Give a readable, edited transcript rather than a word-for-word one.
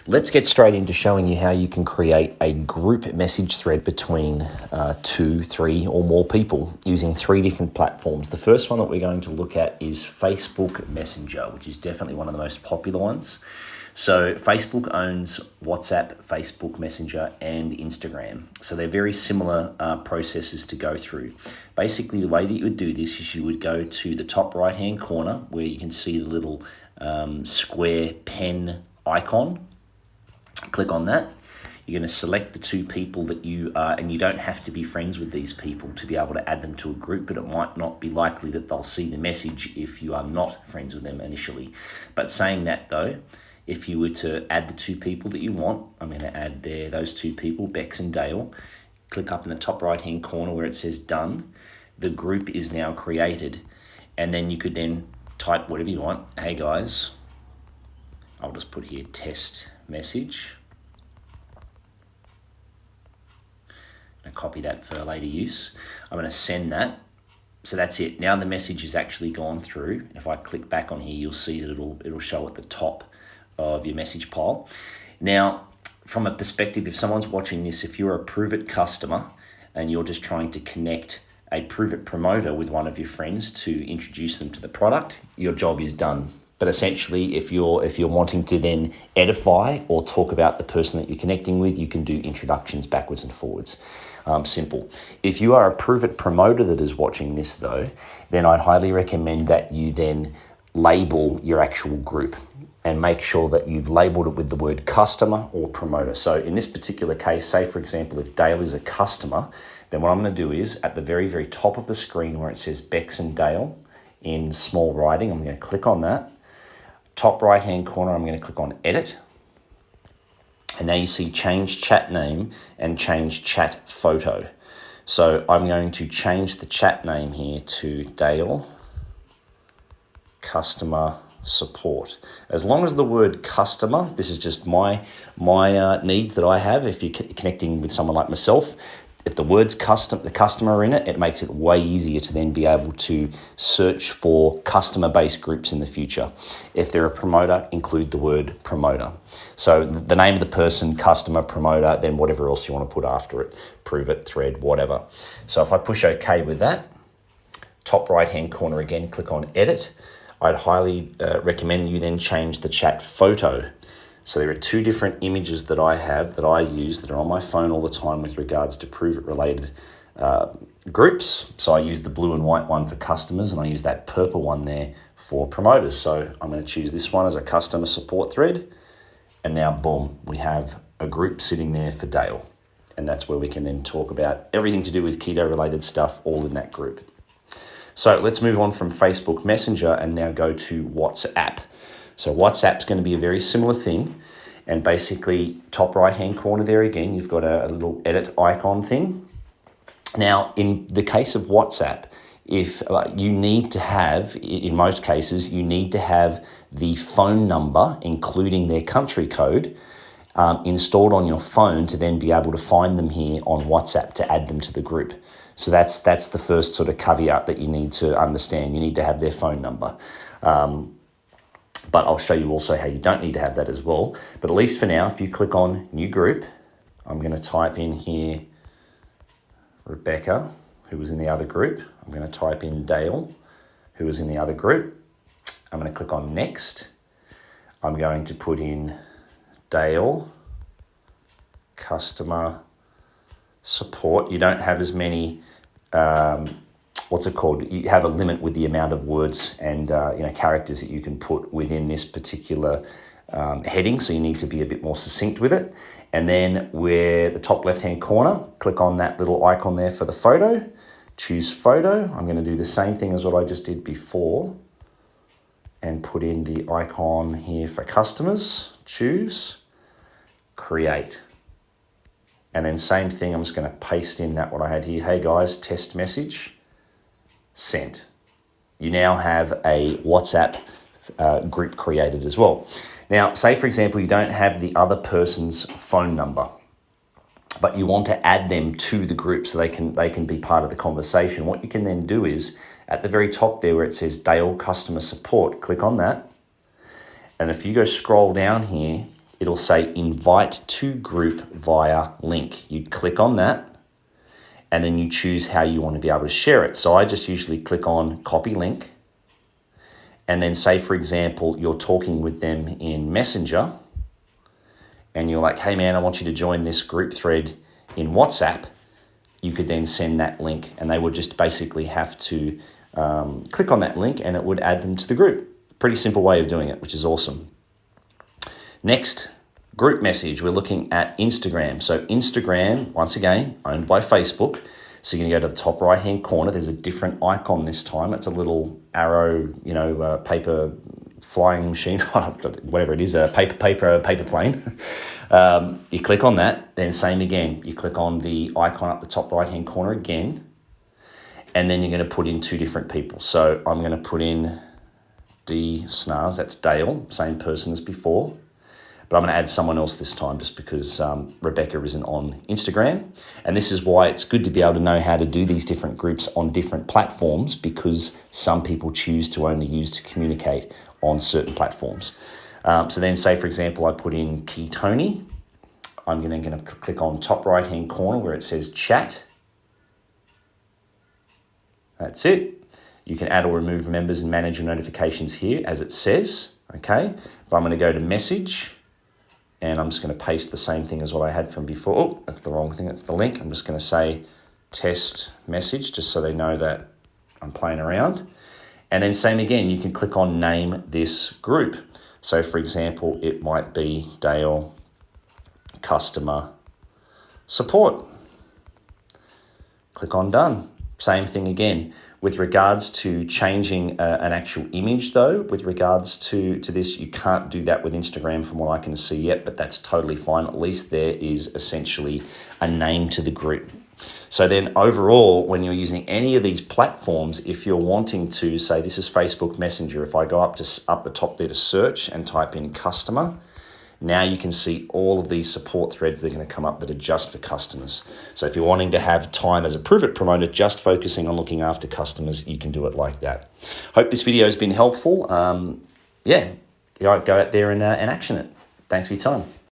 Let's get straight into showing you how you can create a group message thread between 2, 3 or more people using 3 different platforms. The first one that we're going to look at is Facebook Messenger, which is definitely one of the most popular ones. So Facebook owns WhatsApp, Facebook Messenger, and Instagram. So they're very similar processes to go through. Basically, the way that you would do this is you would go to the top right-hand corner where you can see the little square pen icon. Click on that. You're going to select the 2 people that you are, and you don't have to be friends with these people to be able to add them to a group, but it might not be likely that they'll see the message if you are not friends with them initially. But saying that though, if you were to add the 2 people that you want, I'm going to add there those 2 people, Bex and Dale. Click up in the top right hand corner where it says done. The group is now created, and then you could then type whatever you want. Hey guys, I'll just put here test message. And copy that for later use. I'm going to send that. So that's it. Now the message has actually gone through. If I click back on here, you'll see that it'll show at the top of your message pile. Now, from a perspective, if someone's watching this, if you're a Pruvit customer and you're just trying to connect a Pruvit promoter with one of your friends to introduce them to the product, your job is done. But essentially, if you're wanting to then edify or talk about the person that you're connecting with, you can do introductions backwards and forwards. Simple. If you are a Pruvit promoter that is watching this though, then I'd highly recommend that you then label your actual group and make sure that you've labeled it with the word customer or promoter. So in this particular case, say for example, if Dale is a customer, then what I'm going to do is at the very, very top of the screen where it says Bex and Dale in small writing, I'm going to click on that. Top right hand corner, I'm going to click on edit. And now you see change chat name and change chat photo. So I'm going to change the chat name here to Dale Customer Support. As long as the word customer, this is just my needs that I have. If you're connecting with someone like myself, if the words the customer in it, it makes it way easier to then be able to search for customer-based groups in the future. If they're a promoter, include the word promoter. So the name of the person, customer, promoter, then whatever else you want to put after it, Pruvit, thread, whatever. So if I push OK with that, top right-hand corner again, click on edit. I'd highly recommend you then change the chat photo. So there are 2 different images that I have that I use that are on my phone all the time with regards to Pruvit related groups. So I use the blue and white one for customers, and I use that purple one there for promoters. So I'm going to choose this one as a customer support thread. And now, boom, we have a group sitting there for Dale. And that's where we can then talk about everything to do with keto related stuff all in that group. So let's move on from Facebook Messenger and now go to WhatsApp. So WhatsApp's going to be a very similar thing. And basically, top right-hand corner there again, you've got a little edit icon thing. Now, in the case of WhatsApp, if you need to have, in most cases, you need to have the phone number, including their country code, installed on your phone to then be able to find them here on WhatsApp to add them to the group. So that's the first sort of caveat that you need to understand. You need to have their phone number. But I'll show you also how you don't need to have that as well. But at least for now, if you click on new group, I'm going to type in here Rebecca, who was in the other group. I'm going to type in Dale, who was in the other group. I'm going to click on next. I'm going to put in Dale, customer support. You don't have as many, you have a limit with the amount of words and characters that you can put within this particular heading, so you need to be a bit more succinct with it. And then where the top left-hand corner, click on that little icon there for the photo, choose photo. I'm going to do the same thing as what I just did before and put in the icon here for customers, choose, create. And then same thing, I'm just going to paste in that what I had here. Hey guys, test message, sent. You now have a WhatsApp group created as well. Now, say for example, you don't have the other person's phone number, but you want to add them to the group so they can be part of the conversation. What you can then do is at the very top there where it says Dale Customer Support, click on that. And if you go scroll down here, it'll say invite to group via link. You click on that and then you choose how you want to be able to share it. So I just usually click on copy link, and then say, for example, you're talking with them in Messenger and you're like, hey man, I want you to join this group thread in WhatsApp. You could then send that link and they would just basically have to click on that link and it would add them to the group. Pretty simple way of doing it, which is awesome. Next, group message, we're looking at Instagram. So Instagram, once again, owned by Facebook. So you're going to go to the top right-hand corner. There's a different icon this time. It's a little arrow, paper flying machine, whatever it is, a paper plane. You click on that, then same again. You click on the icon up the top right-hand corner again, and then you're going to put in two different people. So I'm going to put in D Snars, that's Dale, same person as before. But I'm going to add someone else this time just because Rebecca isn't on Instagram. And this is why it's good to be able to know how to do these different groups on different platforms, because some people choose to only use to communicate on certain platforms. So then say, for example, I put in Key Tony. I'm then going to click on top right-hand corner where it says chat. That's it. You can add or remove members and manage your notifications here as it says, okay? But I'm going to go to message. And I'm just going to paste the same thing as what I had from before. Oh, that's the wrong thing. That's the link. I'm just going to say test message just so they know that I'm playing around. And then same again, you can click on name this group. So for example, it might be Dale Customer Support. Click on done. Same thing again. With regards to changing an actual image though, with regards to this, you can't do that with Instagram from what I can see yet, but that's totally fine. At least there is essentially a name to the group. So then overall, when you're using any of these platforms, if you're wanting to say, this is Facebook Messenger, if I go up the top there to search and type in customer, now you can see all of these support threads that are going to come up that are just for customers. So if you're wanting to have time as a Pruvit promoter, just focusing on looking after customers, you can do it like that. Hope this video has been helpful. Go out there and action it. Thanks for your time.